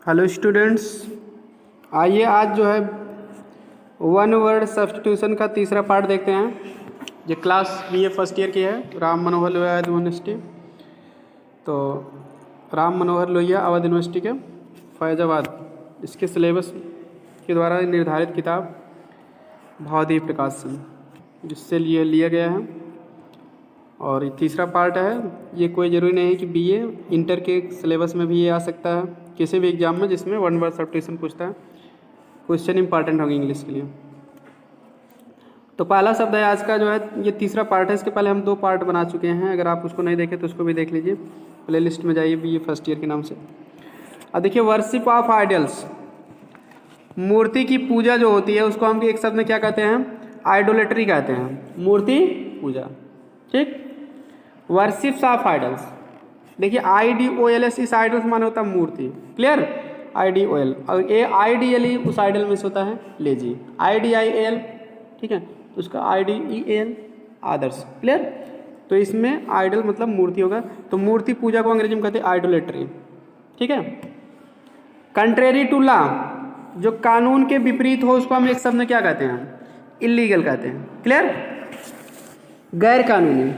Hello students, आइए आज जो है वन वर्ड सब्स्टिट्यूशन का तीसरा पार्ट देखते हैं। ये क्लास बीए फर्स्ट ईयर की है, राम मनोहर लोहिया अवध यूनिवर्सिटी। तो राम मनोहर लोहिया अवध यूनिवर्सिटी के फैजाबाद, इसके सिलेबस के द्वारा निर्धारित किताब भावदीप प्रकाशन, जिससे लिया गया है। और ये तीसरा पार्ट है। ये कोई ज़रूरी नहीं है कि बीए, इंटर के सिलेबस में भी ये आ सकता है किसी भी एग्जाम में जिसमें वन वर्ड सब्स्टिट्यूशन पूछता है। क्वेश्चन इंपॉर्टेंट होंगे इंग्लिश के लिए। तो पहला शब्द है आज का जो है, ये तीसरा पार्ट है। इसके पहले हम 2 पार्ट बना चुके हैं। अगर आप उसको नहीं देखें तो उसको भी देख लीजिए, प्ले लिस्ट में जाइए बीए फर्स्ट ईयर के नाम से। अब देखिए, वर्शिप ऑफ आइडल्स, मूर्ति की पूजा जो होती है उसको हम एक शब्द में क्या कहते हैं? आइडोलेट्री कहते हैं, मूर्ति पूजा। ठीक, वर्शिप्स ऑफ आइडल्स। देखिए IDOLS, इस आइडल्स माने होता है मूर्ति। क्लियर? IDOL, और ये आइडियली उस आइडल में से होता है लेजी। IDIAL, ठीक है, तो उसका IDEAL आदर्श। क्लियर? तो इसमें आइडल मतलब मूर्ति होगा। तो मूर्ति पूजा को अंग्रेजी में कहते हैं आइडोलेट्री। ठीक है। कंट्रेरी टू लॉ, जो कानून के विपरीत हो उसको हम एक शब्द में क्या कहते हैं? इलीगल कहते हैं। क्लियर? गैर कानूनी।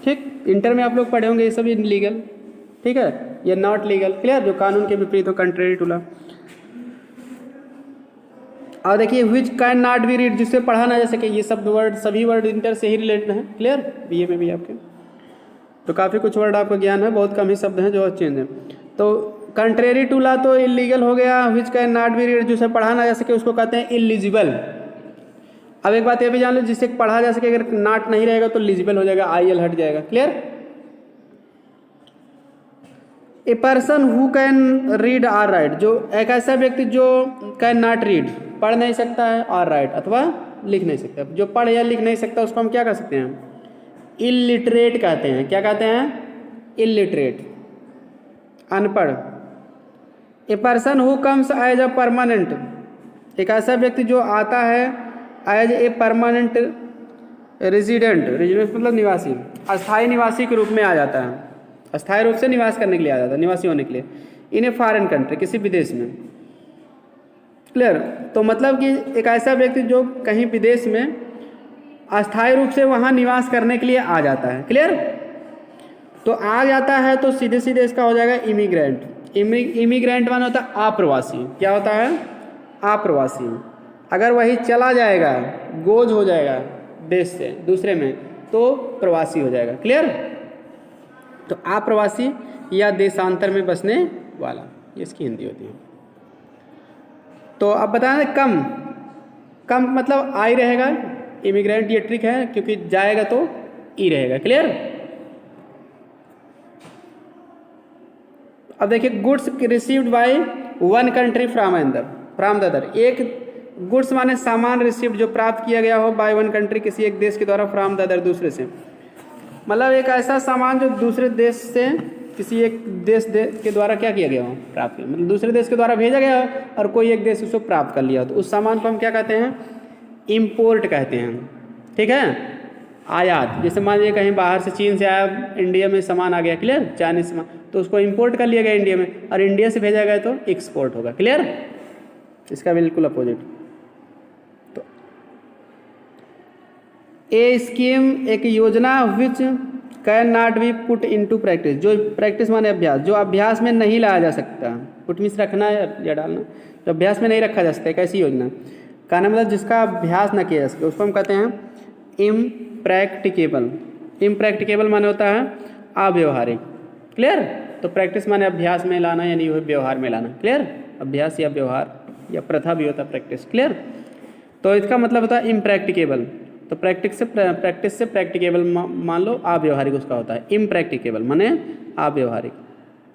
ठीक, इंटर में आप लोग पढ़े होंगे ये सब इलीगल, ठीक है, ये नॉट लीगल। क्लियर? जो कानून के विपरीत हो, कंट्रेरी टू लॉ। और देखिए which can not be read, जिससे पढ़ा ना जा सके। ये सब वर्ड, सभी वर्ड इंटर से ही रिलेटेड हैं। क्लियर? बीए में भी आपके तो काफ़ी कुछ वर्ड आपका ज्ञान है, बहुत कम ही शब्द हैं जो चेंज हैं। तो कंट्रेरी टू लॉ तो इलीगल हो गया। विच कैन नॉट बी रीड, जिसे पढ़ा ना जा सके उसको कहते हैं इलिजिबल। अब एक बात ये भी जान लो, जिससे पढ़ा जा सके, अगर नॉट नहीं रहेगा तो लिजिबल हो जाएगा, IL हट जाएगा। Clear? A person who can read or write, जो एक ऐसा व्यक्ति जो कैन नॉट रीड, पढ़ नहीं सकता है, आर राइट अथवा लिख नहीं सकता। जो पढ़ या लिख नहीं सकता उसको हम क्या कह सकते हैं? इलिटरेट कहते हैं। क्या कहते हैं? इलिटरेट, अनपढ़। A person who comes as a permanent, एक ऐसा व्यक्ति जो आता है as a permanent resident, resident मतलब निवासी, अस्थायी निवासी के रूप में आ जाता है, अस्थायी रूप से निवास करने के लिए आ जाता है, निवासी होने के लिए, इन ए फॉरेन कंट्री, किसी विदेश में। क्लियर? तो मतलब कि एक ऐसा व्यक्ति जो कहीं विदेश में अस्थायी रूप से वहाँ निवास करने के लिए आ जाता है। क्लियर? तो आ जाता है तो सीधे सीधे इसका हो जाएगा इमिग्रेंट। इमिग्रेंट माने होता है अप्रवासी। क्या होता है? अप्रवासी। अगर वही चला जाएगा, गोज हो जाएगा देश से दूसरे में, तो प्रवासी हो जाएगा। क्लियर? तो अप्रवासी या देशांतर में बसने वाला, ये इसकी हिंदी होती है। तो अब बताना, कम, कम मतलब आई रहेगा, इमिग्रेंट ये ट्रिक है, क्योंकि जाएगा तो ई रहेगा। क्लियर? अब देखिए, goods received by one country from the other. एक गुड्स माने सामान रिसीव्ड, जो प्राप्त किया गया हो, बाय वन कंट्री, किसी एक देश के द्वारा, फ्रॉम द अदर दूसरे से, मतलब एक ऐसा सामान जो दूसरे देश से किसी एक देश के द्वारा क्या किया गया हो, प्राप्त किया, मतलब दूसरे देश के द्वारा भेजा गया हो और कोई एक देश उसको प्राप्त कर लिया हो, तो उस सामान को हम क्या कहते हैं? इम्पोर्ट कहते हैं। ठीक है? आयात, जैसे मान लीजिए कहीं बाहर से, चीन से आया, इंडिया में सामान आ गया। क्लियर? चाइनीज सामान, तो उसको इम्पोर्ट कर लिया गया इंडिया में, और इंडिया से भेजा गया तो एक्सपोर्ट होगा। क्लियर? इसका बिल्कुल अपोजिट। तो ए स्कीम, एक योजना, विच can not B put into practice, जो प्रैक्टिस माने अभ्यास, जो अभ्यास में नहीं लाया जा सकता। पुट मीन्स रखना या डालना, जो अभ्यास में नहीं रखा जा सकता। एक ऐसी योजना, कहना मतलब जिसका अभ्यास न किया जा सके, उसको हम कहते हैं इम्प्रैक्टिकेबल। इम्प्रैक्टिकेबल माने होता है अव्यवहारिक। क्लियर? तो प्रैक्टिस माने अभ्यास में लाना, यानी वह व्यवहार में लाना। क्लियर? अभ्यास या व्यवहार या प्रथा भी होता है प्रैक्टिस। क्लियर? तो इसका मतलब होता है इम्प्रैक्टिकेबल। तो प्रैक्टिस से प्रैक्टिकेबल मान लो, अव्यवहारिक उसका होता है। इम्प्रैक्टिकेबल माने अव्यवहारिक।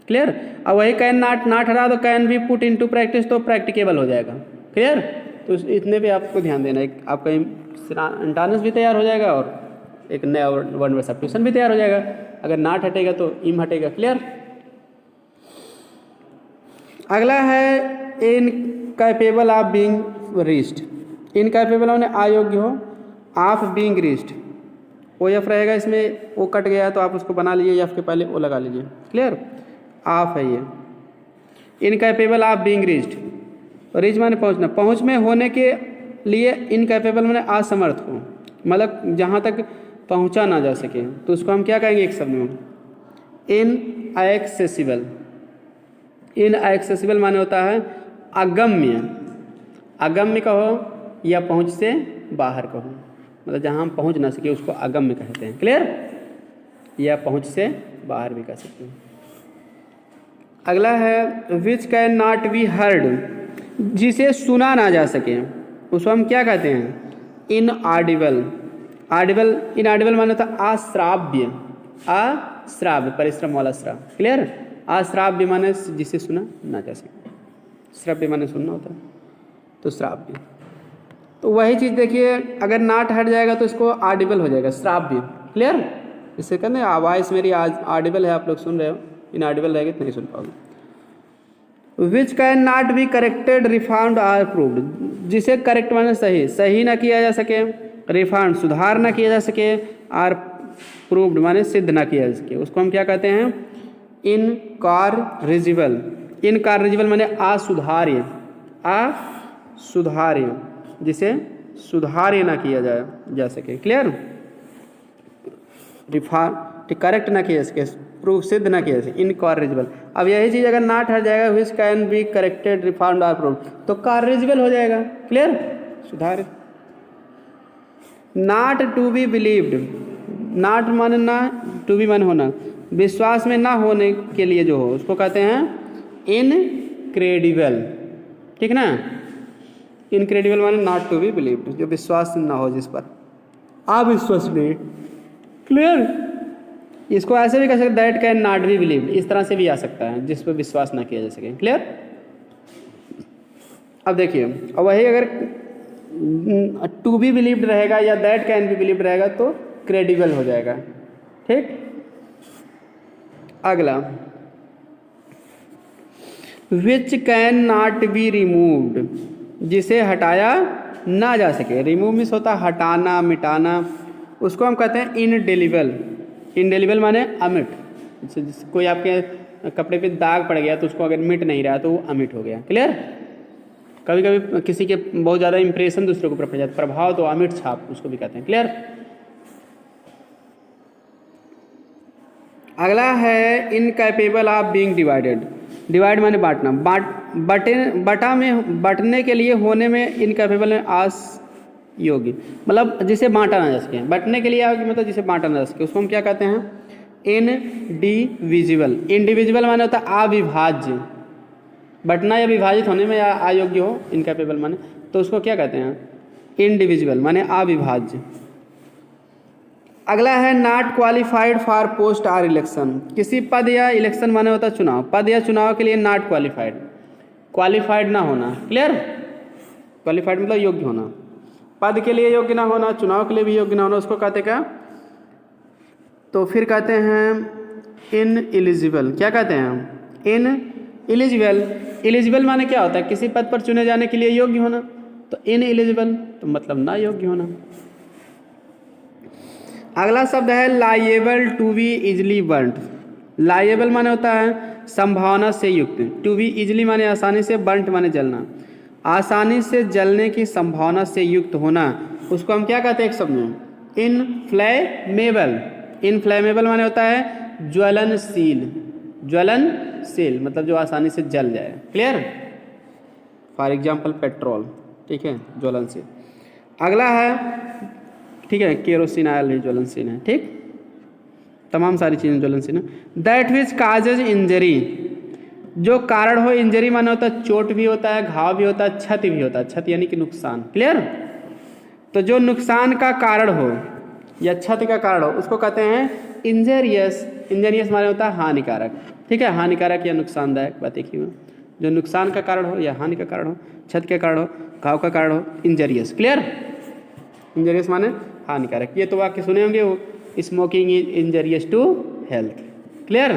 क्लियर? अब वही कैन नॉट, नॉट हटा दो, can be put into practice, तो प्रैक्टिकेबल हो जाएगा। क्लियर? तो इतने भी आपको ध्यान देना है, आपका इंटरनेस भी तैयार हो जाएगा और एक नया वन वर्ड सब्स्टिट्यूशन भी तैयार हो जाएगा। अगर नॉट हटेगा तो इम हटेगा। क्लियर? अगला है incapable of being reached. Incapable होने अयोग्य हो, of being reached, O F रहेगा इसमें, ओ कट गया है तो आप उसको बना लीजिए, एफ के पहले ओ लगा लीजिए। क्लियर? ऑफ है ये। Incapable of being reached, reach माने पहुंचना, पहुंच में होने के लिए इनकैपेबल माने असमर्थ हो, मतलब जहाँ तक पहुंचा ना जा सके, तो उसको हम क्या कहेंगे एक शब्द में? इनएक्सेसिबल। इनएक्सेसिबल माने होता है अगम्य, अगम्य कहो या पहुंच से बाहर कहो, मतलब जहाँ हम पहुंच ना सके उसको अगम्य कहते हैं। क्लियर? या पहुंच से बाहर भी कह सकते हैं। अगला है which can not be heard, जिसे सुना ना जा सके, उसको हम क्या कहते हैं? इनऑडिबल। ऑडिबल, इनऑडिबल माने होता है अश्राव्य, अश्राव्य परिश्रम वाला श्राव। क्लियर? अश्राव्य माने जिसे सुना ना जा सके, श्रव्य माने सुनना होता है, तो श्राव्य। तो वही चीज़ देखिए, अगर नाट हट जाएगा तो इसको ऑडिबल हो जाएगा, श्राव्य। क्लियर? इससे कहते हैं आवाज़ मेरी आज ऑडिबल है, आप लोग सुन रहे हो, इनऑडिबल रहेगी तो नहीं सुन पाओगे। Which can not be corrected, refound or proved, जिसे करेक्ट माने सही, सही ना किया जा सके, रिफाउंड सुधार ना किया जा सके, आर प्रूव्ड माने सिद्ध ना किया जा सके, उसको हम क्या कहते हैं? इनकॉरिजिबल। इनकॉरिजिबल माने असुधार्य, असुधार्य, जिसे सुधार्य ना किया जा सके। क्लियर? करेक्ट ना किया जा सके, प्रूफ सिद्ध ना किया जा सके, इनकॉरिजिबल। अब यही चीज़ अगर नॉट हट जाएगा, which can be corrected, refound or proved, तो कॉरिजिबल हो जाएगा। क्लियर? सुधार। Not to be believed, not माने ना, टू बी माने होना, विश्वास में ना होने के लिए जो हो उसको कहते हैं इनक्रेडिबल। ठीक ना? इनक्रेडिबल माने नॉट टू बी बिलीव्ड, जो विश्वास ना हो जिस पर, अविश्वसनीय। क्लियर? इसको ऐसे भी कह सकते, that can not B believed, इस तरह से भी आ सकता है, जिस पर विश्वास ना किया जा सके। क्लियर? अब देखिए, अब वही अगर टू बी बिलीव्ड रहेगा या दैट कैन बी बिलीव्ड रहेगा तो क्रेडिबल हो जाएगा। ठीक? अगला, विच कैन नॉट बी रिमूव्ड, जिसे हटाया ना जा सके। रिमूव मीन्स होता है हटाना, मिटाना, उसको हम कहते हैं इनडेलिबल। इनडेलिबल माने अमिट, जैसे कोई आपके कपड़े पे दाग पड़ गया तो उसको अगर मिट नहीं रहा तो वो अमिट हो गया। क्लियर? कभी कभी किसी के बहुत ज़्यादा इंप्रेशन दूसरे के ऊपर पड़ जाता, प्रभाव, तो अमिट छाप उसको भी कहते हैं। क्लियर? अगला है incapable of being divided. Divide माने बांटना, बटा में बटने के लिए होने में इनकैपेबल है आस योग्य, मतलब जिसे बांटा ना जा सके। बटने के लिए आओगे मतलब जिसे बांटा ना जा सके, उसको हम क्या कहते हैं? इनडिविजिबल। इनडिविजिबल माने होता है अविभाज्य, बटना या विभाजित होने में या अयोग्य हो, इनकैपेबल माने, तो उसको क्या कहते हैं? इनडिविजिबल माने अविभाज्य। अगला है not qualified for post or election. किसी पद या इलेक्शन माने होता है चुनाव, पद या चुनाव के लिए नॉट क्वालिफाइड, क्वालिफाइड ना होना। क्लियर? क्वालिफाइड मतलब योग्य होना, पद के लिए योग्य ना होना, चुनाव के लिए भी योग्य ना होना, उसको कहते क्या? तो फिर कहते हैं इन एलिजिबल। क्या कहते हैं? In eligible. एलिजिबल माने क्या होता है? किसी पद पर चुने जाने के लिए योग्य होना, तो इन एलिजिबल तो मतलब ना योग्य होना। अगला शब्द है लाइएबल टू बी इजली बर्न्ड। लाइएबल माने होता है संभावना से युक्त, टू बी इजली माने आसानी से, बर्न्ट माने जलना, आसानी से जलने की संभावना से युक्त होना, उसको हम क्या कहते हैं एक शब्द में? इनफ्लेमेबल। इनफ्लेमेबल माने होता है ज्वलनशील, ज्वलनशील मतलब जो आसानी से जल जाए। क्लियर? For example petrol. ठीक है, ज्वलनशील। अगला है, ठीक है, केरोसिन ऑयल भी ज्वलनशील है। ठीक, तमाम सारी चीज़ें ज्वलनशील है। दैट विच काजेज इंजरी, जो कारण हो, इंजरी माने होता है चोट भी होता है, घाव भी होता है, क्षति भी होता है, क्षति यानी कि नुकसान। क्लियर? तो जो नुकसान का कारण हो या क्षति का कारण हो उसको कहते हैं इंजरियस। इंजरियस माने होता है हानिकारक। ठीक है, हानिकारक या नुकसानदायक, बात एक ही हो। जो नुकसान का कारण हो या हानि का कारण हो, क्षति का कारण हो, घाव का कारण हो, इंजरियस। क्लियर? इंजरियस माने हानिकारक। ये तो वाक्य सुने होंगे, वो smoking is injurious to health. Clear?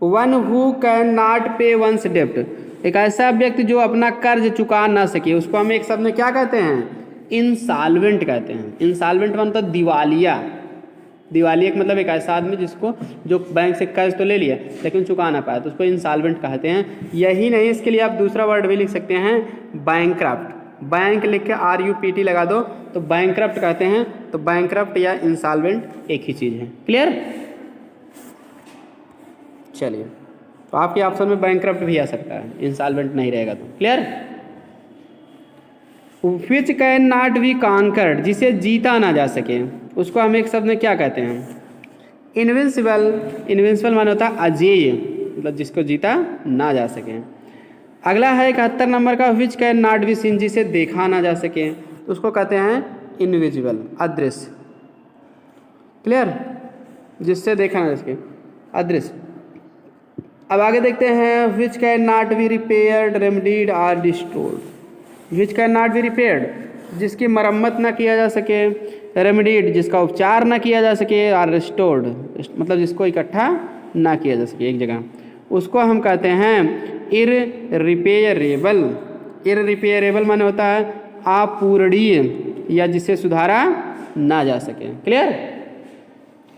One who can not pay one's डेब्ट, एक ऐसा व्यक्ति जो अपना कर्ज चुका ना सके, उसको हम एक शब्द में क्या कहते हैं? इंसॉल्वेंट कहते हैं। इंसॉल्वेंट मतलब दिवालिया, दिवालिया एक मतलब एक ऐसा आदमी जिसको जो बैंक से कर्ज तो ले लिया लेकिन चुका ना पाया, तो उसको इंसॉल्वेंट कहते हैं। यही नहीं, इसके लिए आप दूसरा वर्ड भी लिख सकते हैं, बैंकक्रप्ट। बैंक लिख के RUPT लगा दो तो बैंकक्रप्ट कहते हैं। तो बैंकक्रप्ट या इंसॉल्वेंट एक ही चीज़ है। क्लियर? चलिए, तो आपके ऑप्शन में बैंकक्रप्ट भी आ सकता है, इंसॉल्वेंट नहीं रहेगा तो। Clear? Which can not be conquered, जिसे जीता ना जा सके, उसको हम एक शब्द में क्या कहते हैं? इनविंसिबल। इनविंसिबल माने होता है अजेय, मतलब जिसको जीता ना जा सके। अगला है 71 नंबर का, विच कैन नॉट बी सीन, जिसे देखा ना जा सके, उसको कहते हैं इनविजिबल, अदृश्य। क्लियर? जिससे देखा ना जा सके, अदृश्य। अब आगे देखते हैं, which can not be repaired, remedied or destroyed. Which can not be repaired, जिसकी मरम्मत ना किया जा सके, रेमेडीड, जिसका उपचार ना किया जा सके, और रिस्टोर्ड, मतलब जिसको इकट्ठा ना किया जा सके एक जगह, उसको हम कहते हैं इररिपेयरेबल। इररिपेयरेबल माने होता है अपूरणीय या जिसे सुधारा ना जा सके। क्लियर?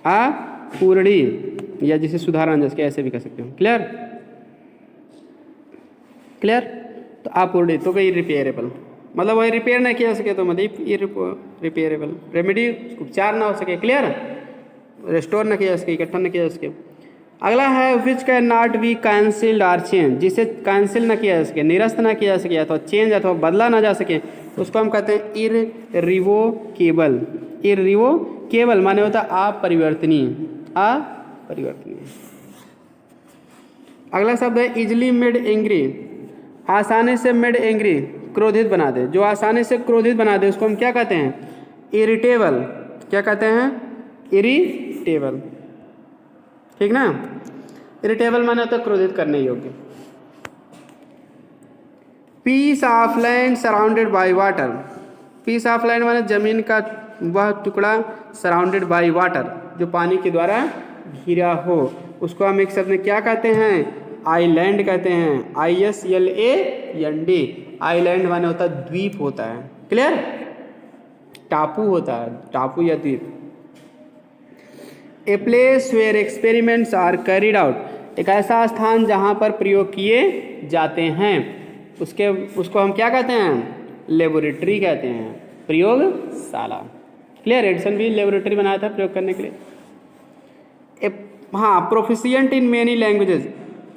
अपूरणीय या जिसे सुधारा ना जा सके, ऐसे भी कह सकते हो। क्लियर? क्लियर? तो अपूरणीय तो कोई इररिपेयरेबल, मतलब वही रिपेयर ना किया सके तो मतलब रिपेयरेबल। रेमेडी, उपचार ना हो सके। क्लियर? रेस्टोर ना किया जा सके, इकट्ठा ना किया जा सके। अगला है which can not be cancelled or change, जिसे कैंसिल ना किया जा सके, निरस्त ना किया जा सके, अथवा चेंज अथवा बदला ना जा सके, उसको हम कहते हैं इररिवोकेबल। इररिवोकेबल माने होता है अपरिवर्तनीय, अपरिवर्तनीय। अगला शब्द है इजली मेड एंग्री, आसानी से मेड एंग्री, क्रोधित बना दे, जो आसानी से क्रोधित बना दे उसको हम क्या कहते हैं? इरिटेबल। क्या कहते हैं? इरिटेबल। ठीक ना? इरिटेबल माने होता है क्रोधित करने योग्य। Piece of land surrounded by water. Piece of land माने जमीन का वह टुकड़ा, सराउंडेड बाय वाटर, जो पानी के द्वारा घिरा हो, उसको हम एक शब्द में क्या कहते हैं? आइलैंड कहते हैं। ISLAND। आइलैंड माने होता है द्वीप होता है। क्लियर? टापू होता है, टापू या द्वीप। A place where experiments are carried out, एक ऐसा स्थान जहाँ पर प्रयोग किए जाते हैं, उसको हम क्या कहते हैं? लेबोरेटरी कहते हैं, प्रयोगशाला। क्लियर? एडिसन भी लेबोरेटरी बनाया था प्रयोग करने के लिए। हाँ, प्रोफिशिएंट इन मेनी लैंग्वेजेस,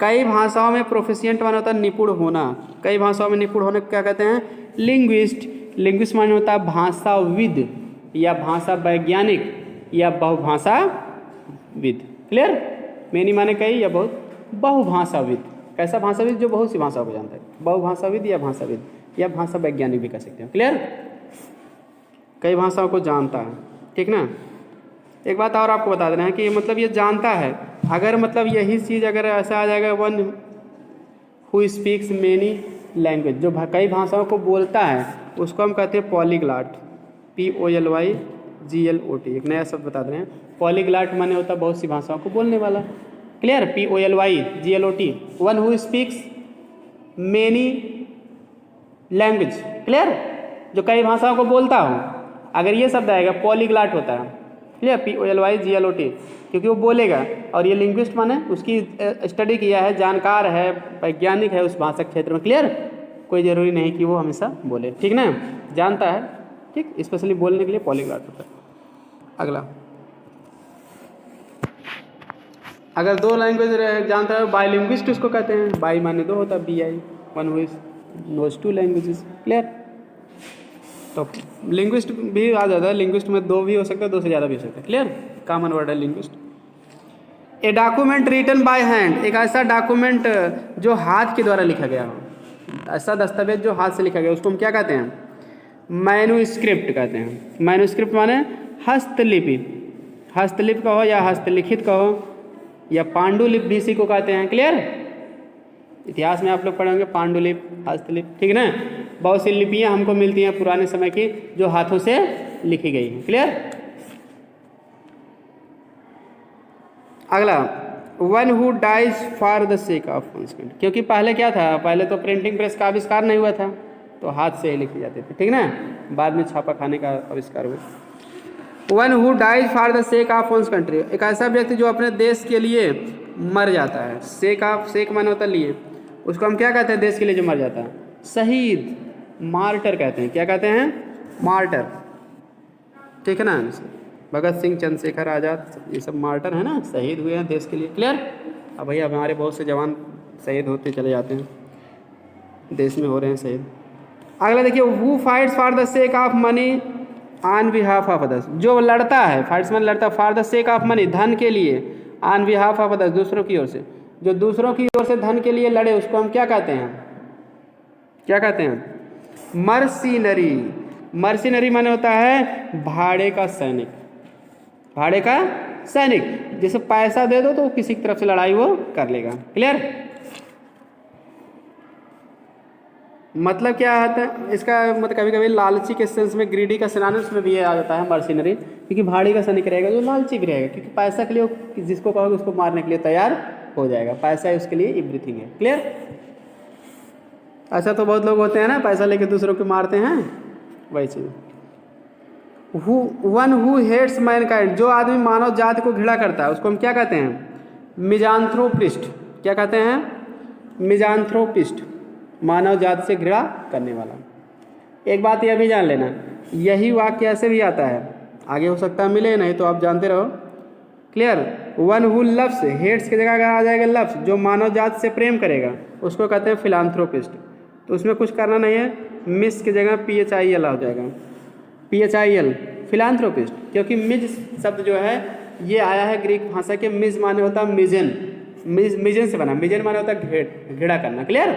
कई भाषाओं में प्रोफिशिएंट माने होता है निपुण होना। कई भाषाओं में निपुण होने को क्या कहते हैं? लिंग्विस्ट। लिंग्विस्ट माने होता है भाषाविद या भाषा वैज्ञानिक या बहुभाषाविद। क्लियर? मेनी माने कई या बहुत, बहुभाषाविद। कैसा भाषाविद? जो बहुत सी भाषाओं को जानता है, बहुभाषाविद या भाषाविद या भाषा वैज्ञानिक भी कह सकते हो। क्लियर? कई भाषाओं को जानता है। ठीक ना? एक बात और आपको बता देना है कि मतलब ये जानता है, अगर मतलब यही चीज़ अगर ऐसा आ जाएगा, one who speaks many language, जो कई भाषाओं को बोलता है, उसको हम कहते हैं पॉलीग्लॉट। POLYGLOT। एक नया शब्द बता रहे हैं, पॉलीग्लॉट माने होता है बहुत सी भाषाओं को बोलने वाला। Clear? POLYGLOT, one who speaks many language. Clear? जो कई भाषाओं को बोलता हो, अगर ये शब्द आएगा पॉलीग्लॉट होता है। क्लियर? POLYGLOT, क्योंकि वो बोलेगा, और ये लिंग्विस्ट माने उसकी स्टडी किया है, जानकार है, वैज्ञानिक है उस भाषा क्षेत्र में। क्लियर? कोई ज़रूरी नहीं कि वो हमेशा बोले। ठीक ना? जानता है। ठीक, स्पेशली बोलने के लिए पॉलीग्लॉट होता है। अगला, अगर दो लैंग्वेज जानता है, बायलिंग्विस्ट उसको कहते हैं। बाई माने दो होता है, BI, one who knows 2 languages. Clear? तो लिंग्विस्ट भी आ जाता है, लिंग्विस्ट में दो भी हो सकता है, दो से ज़्यादा भी हो सकता है। क्लियर? कॉमन वर्ड है linguist. A document written by hand, एक ऐसा डॉक्यूमेंट जो हाथ के द्वारा लिखा गया हो, ऐसा दस्तावेज जो हाथ से लिखा गया, उसको हम क्या कहते हैं? मैन्युस्क्रिप्ट कहते हैं। मैन्युस्क्रिप्ट माने हस्तलिपि। हस्तलिपि कहो या हस्तलिखित कहो या पांडुलिपि भी इसी को कहते हैं। क्लियर? इतिहास में आप लोग पढ़ेंगे पांडुलिपि, हस्तलिपि। ठीक ना? बहुत सी लिपियां हमको मिलती हैं पुराने समय की जो हाथों से लिखी गई हैं। क्लियर? अगला, one who dies for the sake of punishment, क्योंकि पहले क्या था? पहले तो प्रिंटिंग प्रेस का आविष्कार नहीं हुआ था, तो हाथ से ही लिखे जाते थे। ठीक ना? बाद में छापा खाने का आविष्कार हुआ। One who dies for the sake of one's country, एक ऐसा व्यक्ति जो अपने देश के लिए मर जाता है। सेक माने होता है लिए, उसको हम क्या कहते हैं देश के लिए जो मर जाता है? शहीद, मार्टर कहते हैं। क्या कहते हैं? मार्टर, ठीक है ना। भगत सिंह, चंद्रशेखर आज़ाद, ये सब मार्टर है ना, शहीद हुए हैं देश के लिए। क्लियर? अब भैया हमारे बहुत से जवान शहीद होते चले जाते हैं, देश में हो रहे हैं शहीद। अगला देखिए, who fights for the sake of money on behalf of others, जो लड़ता है, फाइट्स मैन लड़ता है, for the sake of money, धन के लिए, ऑन बिहाफ ऑफ अदर्स, दूसरों की ओर से, जो दूसरों की ओर से धन के लिए लड़े उसको हम क्या कहते हैं? क्या कहते हैं? मर्सिनरी। मर्सिनरी माने होता है भाड़े का सैनिक। भाड़े का सैनिक, जिसे पैसा दे दो तो किसी की तरफ से लड़ाई वो कर लेगा। क्लियर? मतलब क्या आता है इसका? मतलब कभी कभी लालची के सेंस में, ग्रीडी का सिनोनिम्स में भी ये आ जाता है मर्सिनरी, क्योंकि भाड़े का सैनिक रहेगा जो लालची भी रहेगा, क्योंकि पैसा के लिए जिसको कहोगे उसको मारने के लिए तैयार हो जाएगा। पैसा है उसके लिए एवरीथिंग है। क्लियर? ऐसा तो बहुत लोग होते हैं ना, पैसा लेके दूसरों को मारते हैं, वही चीज़। वन हु हेट्स मैनकाइंड, जो आदमी मानव जाति को घृणा करता है उसको हम क्या कहते हैं? मिजांथ्रोपिस्ट। क्या कहते हैं? मिजांथ्रोपिस्ट, मानव जाति से घृणा करने वाला। एक बात यह भी जान लेना, यही वाक्य ऐसे भी आता है, आगे हो सकता है मिले, नहीं तो आप जानते रहो। Clear? One who loves, hates की जगह अगर आ जाएगा लव्स, जो मानव जाति से प्रेम करेगा उसको कहते हैं फिलांथ्रोपिस्ट। तो उसमें कुछ करना नहीं है, मिस की जगह PHIL हो जाएगा, PHIL, फिलांथ्रोपिस्ट। क्योंकि मिज शब्द जो है ये आया है ग्रीक भाषा के, मिज माने होता है मिजन, मिजन से बना, मिजन माने होता है घृणा करना। क्लियर?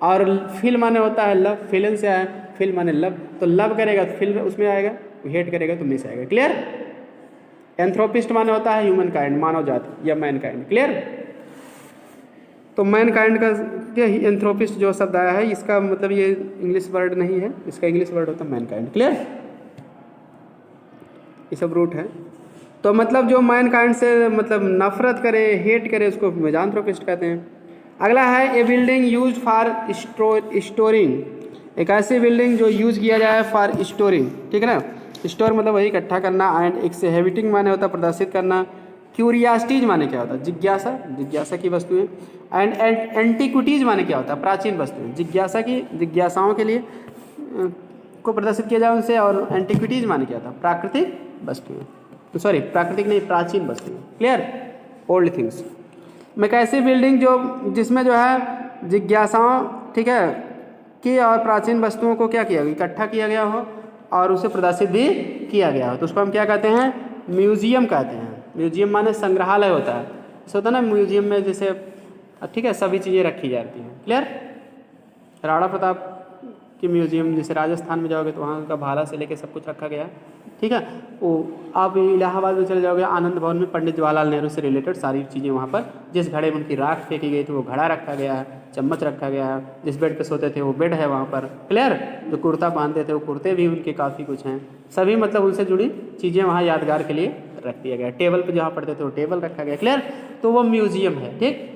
और फिल माने होता है लव, फिलन से आया, फिल माने लव, तो लव करेगा तो फिल उसमें आएगा, हेट करेगा तो मिस आएगा। क्लियर? एंथ्रोपिस्ट माने होता है ह्यूमन काइंड, मानव जाति या मैन काइंड। क्लियर? तो मैन काइंड का एंथ्रोपिस्ट जो शब्द आया है, इसका मतलब ये इंग्लिश वर्ड नहीं है, इसका इंग्लिश वर्ड होता है मैन काइंड। क्लियर? ये सब रूट है। तो मतलब जो मैन काइंड से मतलब नफरत करे, हेट करे, उसको मिजांथ्रोपिस्ट कहते हैं। अगला है ए बिल्डिंग यूज फॉर स्टोरिंग, एक ऐसी बिल्डिंग जो यूज किया जाए फॉर स्टोरिंग। ठीक है ना? स्टोर मतलब वही इकट्ठा करना, एंड एक्सहिबिटिंग माने होता है प्रदर्शित करना। क्यूरियासिटीज माने क्या होता है? जिज्ञासा, जिज्ञासा की वस्तुएं। एंड एंटीक्विटीज माने क्या होता है? प्राचीन वस्तुएं, जिज्ञासा की, जिज्ञासाओं के लिए को प्रदर्शित किया जाए उनसे। और एंटीक्विटीज माने क्या होता है? प्राकृतिक वस्तुएं, सॉरी प्राकृतिक नहीं, प्राचीन वस्तुएं। क्लियर? Old things. में कैसी बिल्डिंग जो जिसमें जो है जिज्ञासाओं, ठीक है, की और प्राचीन वस्तुओं को क्या किया गया? इकट्ठा किया गया हो और उसे प्रदर्शित भी किया गया हो, तो उसको हम क्या कहते हैं? म्यूजियम कहते हैं। म्यूजियम माने संग्रहालय होता है। ऐसा होता है ना म्यूजियम में, जैसे ठीक है सभी चीज़ें रखी जाती हैं। क्लियर? राणा प्रताप की म्यूजियम, जैसे राजस्थान में जाओगे तो वहाँ का भाला से लेके सब कुछ रखा गया है। ठीक है? वो आप इलाहाबाद में चले जाओगे, आनंद भवन में पंडित जवाहरलाल नेहरू से रिलेटेड सारी चीज़ें वहाँ पर, जिस घड़े में उनकी राख फेंकी गई थी वो घड़ा रखा गया है, चम्मच रखा गया है, जिस बेड पे सोते थे वो बेड है वहाँ पर। क्लियर? जो कुर्ता पहनते थे वो कुर्ते भी उनके काफ़ी कुछ हैं, सभी मतलब उनसे जुड़ी चीज़ें वहाँ यादगार के लिए रख दिया गया। टेबल पर जहाँ पढ़ते थे वो टेबल रखा गया। क्लियर? तो वो म्यूजियम है। ठीक?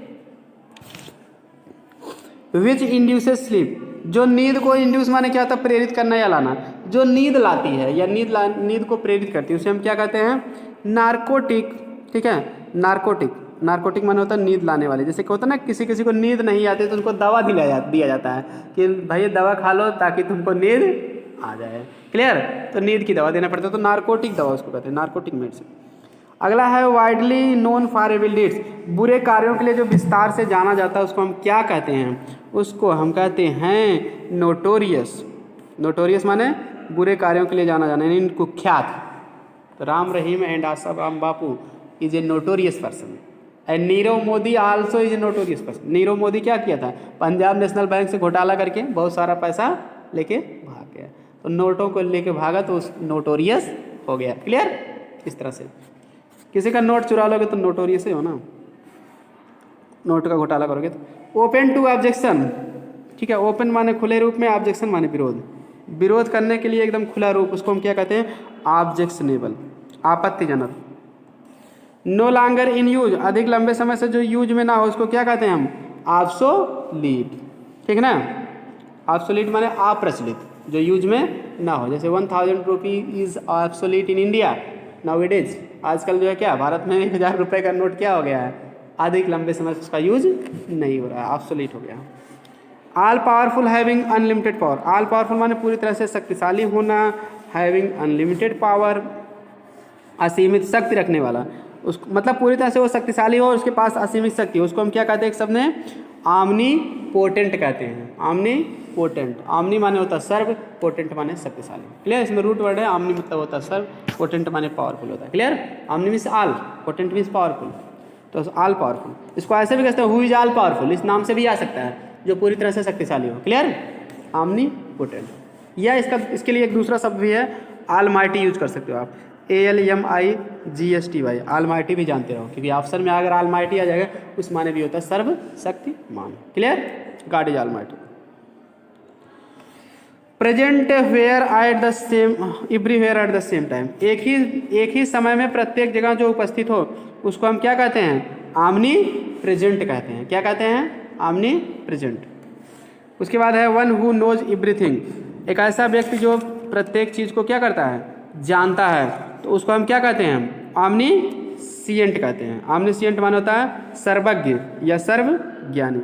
विच इंड्यूसेस स्लीप, जो नींद को, इंड्यूस माने क्या होता है? प्रेरित करना या लाना, जो नींद लाती है या नींद को प्रेरित करती है उसे हम क्या कहते हैं? नार्कोटिक। ठीक है? नार्कोटिक, नार्कोटिक माने होता है नींद लाने वाले। जैसे क्या होता है ना, किसी किसी को नींद नहीं आती तो उनको दवा दिया जाता है कि भाई दवा खा लो ताकि तुमको नींद आ जाए। क्लियर? तो नींद की दवा देना पड़ता है, तो नार्कोटिक दवा उसको कहते हैं, नार्कोटिक मेडिसिन। अगला है widely known for evil deeds, बुरे कार्यों के लिए जो विस्तार से जाना जाता है उसको हम क्या कहते हैं? उसको हम कहते हैं नोटोरियस। नोटोरियस माने बुरे कार्यों के लिए जाना जाना, यानी कुख्यात। तो Ram Rahim and Asaram Bapu is a notorious person, and Nirav Modi also is a notorious person. Nirav Modi क्या किया था? पंजाब नेशनल बैंक से घोटाला करके बहुत सारा पैसा लेके भाग गया, तो नोटों को लेके भागा तो उस नोटोरियस हो गया। क्लियर? इस तरह से किसी का नोट चुरा लोगे तो नोटोरियस ही हो ना, नोट का घोटाला करोगे तो। Open to objection. ठीक है? ओपन माने खुले रूप में, ऑब्जेक्शन माने विरोध, विरोध करने के लिए एकदम खुला रूप, उसको हम क्या कहते हैं? ऑब्जेक्शनेबल, आपत्तिजनक। नो लॉन्गर इन यूज, अधिक लंबे समय से जो यूज में ना हो उसको क्या कहते हैं हम? ऑब्सोलीट। ठीक है ना? ऑब्सोलीट माने अप्रचलित, जो यूज में ना हो। जैसे 1000 रुपी is obsolete in India now it is. आजकल जो है क्या भारत में 1000 रुपये का नोट क्या हो गया है, अधिक लंबे समय से उसका यूज नहीं हो रहा है, ऑब्सोलीट हो गया। All powerful having unlimited power. All powerful माने पूरी तरह से शक्तिशाली होना, हैविंग अनलिमिटेड पावर असीमित शक्ति रखने वाला, उस मतलब पूरी तरह से वो शक्तिशाली हो और उसके पास असीमित शक्ति हो, उसको हम क्या कहते हैं एक शब्द में आमनी पोटेंट कहते हैं। आमनी पोटेंट, आमनी माने होता है सर्व, पोटेंट माने शक्तिशाली। क्लियर, इसमें रूट वर्ड है, आमनी मतलब होता है सर्व, पोटेंट माने पावरफुल होता है। Clear, omni means all, potent means powerful, तो ऑल पावरफुल। इसको ऐसे भी कहते हैं हु इज ऑल पावरफुल, इस नाम से भी आ सकता है, जो पूरी तरह से शक्तिशाली हो। Clear, omnipotent. या इसका इसके लिए एक दूसरा शब्द भी है ऑलमाइटी, यूज कर सकते हो आप, ALMIGSTY, ऑलमाइटी भी जानते रहो, क्योंकि ऑप्शन में अगर ऑलमाइटी आ जाएगा उस माने भी होता है सर्वशक्तिमान। Clear, god is almighty. Present where at the same, everywhere at the same time, एक ही समय में प्रत्येक जगह जो उपस्थित हो उसको हम क्या कहते हैं, आमनी प्रेजेंट कहते हैं। क्या कहते हैं, आमनी प्रेजेंट। उसके बाद है वन हु नोज एवरीथिंग, एक ऐसा व्यक्ति जो प्रत्येक चीज़ को क्या करता है, जानता है, तो उसको हम क्या कहते हैं, ऑमनीसिएंट कहते हैं। ऑमनीसिएंट माने होता है सर्वज्ञ या सर्वज्ञानी।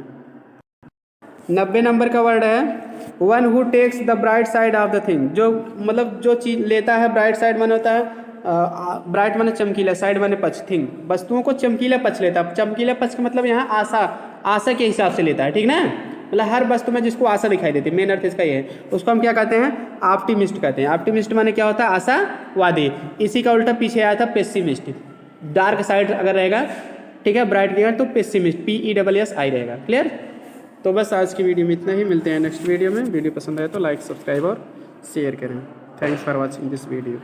90 नंबर का वर्ड है one who takes the bright side of the thing, जो मतलब जो चीज लेता है, ब्राइट साइड माने होता है ब्राइट माने चमकीला, साइड माने पक्ष, थिंग वस्तुओं को चमकीला पक्ष लेता है। चमकीला पक्ष का मतलब यहाँ आशा, आशा के हिसाब से लेता है, ठीक ना, मतलब हर वस्तु में जिसको आशा दिखाई देती है, मेन अर्थ इसका ये है, उसको हम क्या कहते हैं, ऑप्टिमिस्ट कहते हैं। ऑप्टिमिस्ट माने क्या होता है, आशावादी। इसी का उल्टा पीछे आया था पेसिमिस्ट, डार्क साइड अगर रहेगा, ठीक है, ब्राइट रहेगा तो पेसिमिस्ट, PESSI रहेगा। क्लियर, तो बस आज की वीडियो में इतना ही, मिलते हैं नेक्स्ट वीडियो में। वीडियो पसंद आए तो लाइक, सब्सक्राइब और शेयर करें। Thanks for watching this video.